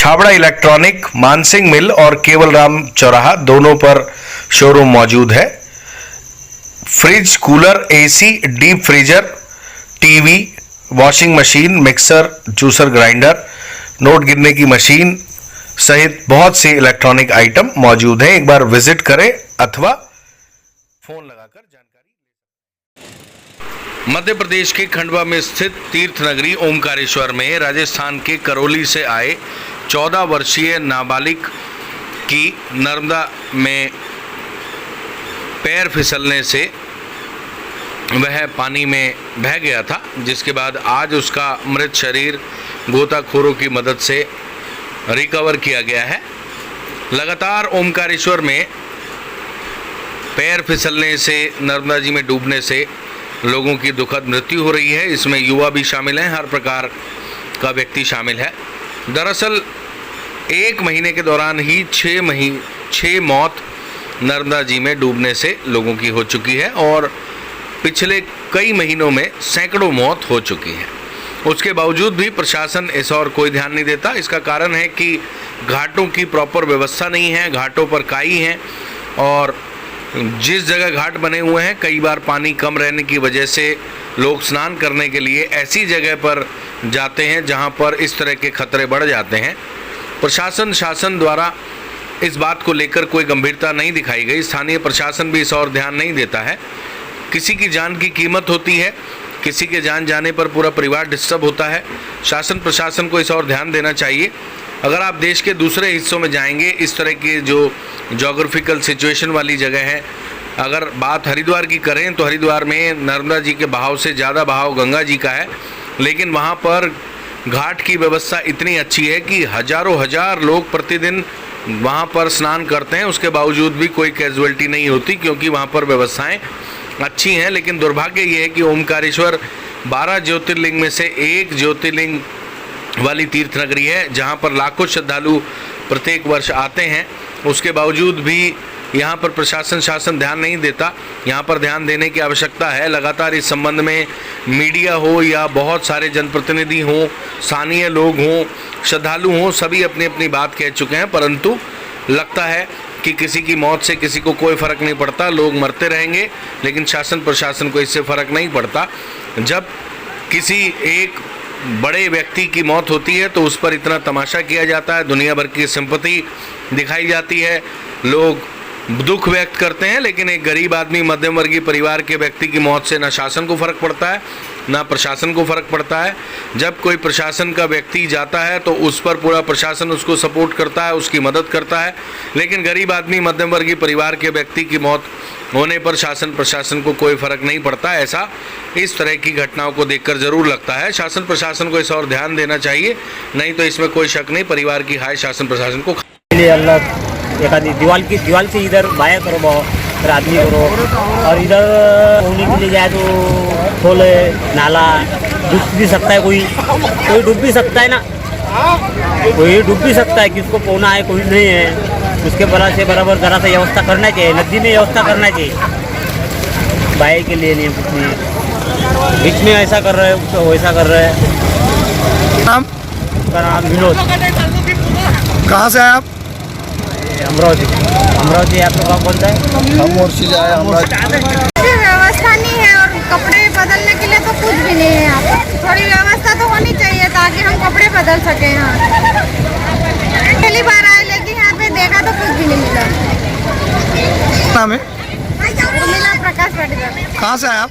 Chhabra electronic, Mansingh मिल और केवल राम चौराहा दोनों पर शोरूम मौजूद है। Fridge, cooler, AC, deep freezer, TV, washing machine, mixer, juicer, grinder, note गिनने की मशीन सहित बहुत सी इलेक्ट्रॉनिक आइटम मौजूद हैं। एक बार विजिट करें अथवा फोन लगाकर जानकारी। मध्य प्रदेश के खंडवा में स्थित तीर्थ नगरी ओमकारेश्वर में राजस्थान के करौली से आए 14 वर्षीय नाबालिग की नर्मदा में पैर फिसलने से वह पानी में बह गया था, जिसके बाद आज उसका मृत शरीर गोताखोरों की मदद से रिकवर किया गया है। लगातार ओमकारेश्वर में पैर फिसलने से, नर्मदा जी में डूबने से लोगों की दुखद मृत्यु हो रही है। इसमें युवा भी शामिल हैं, हर प्रकार का व्यक्ति शामिल है। दरअसल 1 महीने के दौरान ही 6 मौत नर्मदा जी में डूबने से लोगों की हो चुकी है और पिछले कई महीनों में सैकड़ों मौत हो चुकी है। उसके बावजूद भी प्रशासन इस और कोई ध्यान नहीं देता। इसका कारण है कि घाटों की प्रॉपर व्यवस्था नहीं है, घाटों पर काई हैं और जिस जगह घाट बने हुए हैं कई बार पानी कम रहने की वजह से लोग स्नान करने के लिए ऐसी जगह पर जाते हैं जहां पर इस तरह के खतरे बढ़ जाते हैं। शासन द्वारा इस बात को लेकर कोई गंभीरता नहीं दिखाई गई। स्थानीय प्रशासन भी इस और ध्यान नहीं देता है। किसी की जान की कीमत होती है, किसी के जान जाने पर पूरा परिवार डिस्टर्ब होता है। शासन प्रशासन को इस और ध्यान देना चाहिए। अगर आप देश के दूसरे हिस्सों में जाएंगे, इस तरह की जो जोग्राफिकल सिचुएशन वाली जगह है, अगर बात हरिद्वार की करें तो हरिद्वार में नर्मदा जी के बहाव से ज़्यादा बहाव गंगा जी का है, लेकिन वहाँ पर घाट की व्यवस्था इतनी अच्छी है कि हजारों हजार लोग प्रतिदिन वहाँ पर स्नान करते हैं। उसके बावजूद भी कोई कैजुअलिटी नहीं होती क्योंकि वहाँ पर व्यवस्थाएं अच्छी हैं। लेकिन दुर्भाग्य ये है कि ओमकारेश्वर 12 ज्योतिर्लिंग में से एक ज्योतिर्लिंग वाली तीर्थ नगरी है, जहाँ पर लाखों श्रद्धालु प्रत्येक वर्ष आते हैं। उसके बावजूद भी यहाँ पर शासन ध्यान नहीं देता। यहाँ पर ध्यान देने की आवश्यकता है। लगातार इस संबंध में मीडिया हो या बहुत सारे जनप्रतिनिधि हों, स्थानीय लोग हों, श्रद्धालु हों, सभी अपनी अपनी बात कह चुके हैं, परंतु लगता है कि किसी की मौत से किसी को कोई फ़र्क नहीं पड़ता। लोग मरते रहेंगे, लेकिन शासन प्रशासन को इससे फ़र्क नहीं पड़ता। जब किसी एक बड़े व्यक्ति की मौत होती है तो उस पर इतना तमाशा किया जाता है, दुनिया भर की सिंपैथी दिखाई जाती है, लोग दुख व्यक्त करते हैं। लेकिन एक गरीब आदमी, मध्यम वर्गीय परिवार के व्यक्ति की मौत से ना शासन को फ़र्क पड़ता है ना प्रशासन को फ़र्क पड़ता है। जब कोई प्रशासन का व्यक्ति जाता है तो उस पर पूरा प्रशासन उसको सपोर्ट करता है, उसकी मदद करता है, लेकिन गरीब आदमी, मध्यम वर्गीय परिवार के व्यक्ति की मौत होने पर शासन प्रशासन को कोई फ़र्क नहीं पड़ता। ऐसा इस तरह की घटनाओं को देखकर ज़रूर लगता है। शासन प्रशासन को इस और ध्यान देना चाहिए, नहीं तो इसमें कोई शक नहीं, परिवार की हाय शासन प्रशासन को। एखादी दीवाल से इधर बाया करो फिर आदमी करो, और इधर होने के लिए जाए तो खोल नाला डूब भी सकता है, कोई डूब भी सकता है ना, कोई डूब भी सकता है, किसको पौना है कोई नहीं है। उसके बराबर ज़रा सा व्यवस्था करना चाहिए, नदी में व्यवस्था करना चाहिए। बाया के लिए नहीं कुछ नहीं, बीच में ऐसा कर रहे हैं, वैसा कर रहे हैं। नाम विनोद। कहाँ से आए आप? अमरावती। आपका गाँव कौन सा है? हम मोर्शी से आए। व्यवस्था नहीं है और कपड़े बदलने के लिए तो कुछ भी नहीं है यहाँ पर। थोड़ी व्यवस्था तो होनी चाहिए ताकि हम कपड़े बदल सकें। यहाँ पहली बार आए, लेकिन यहाँ पे देखा तो कुछ भी नहीं मिला। नाम है? प्रकाश पाटीदार। कहाँ से आए आप?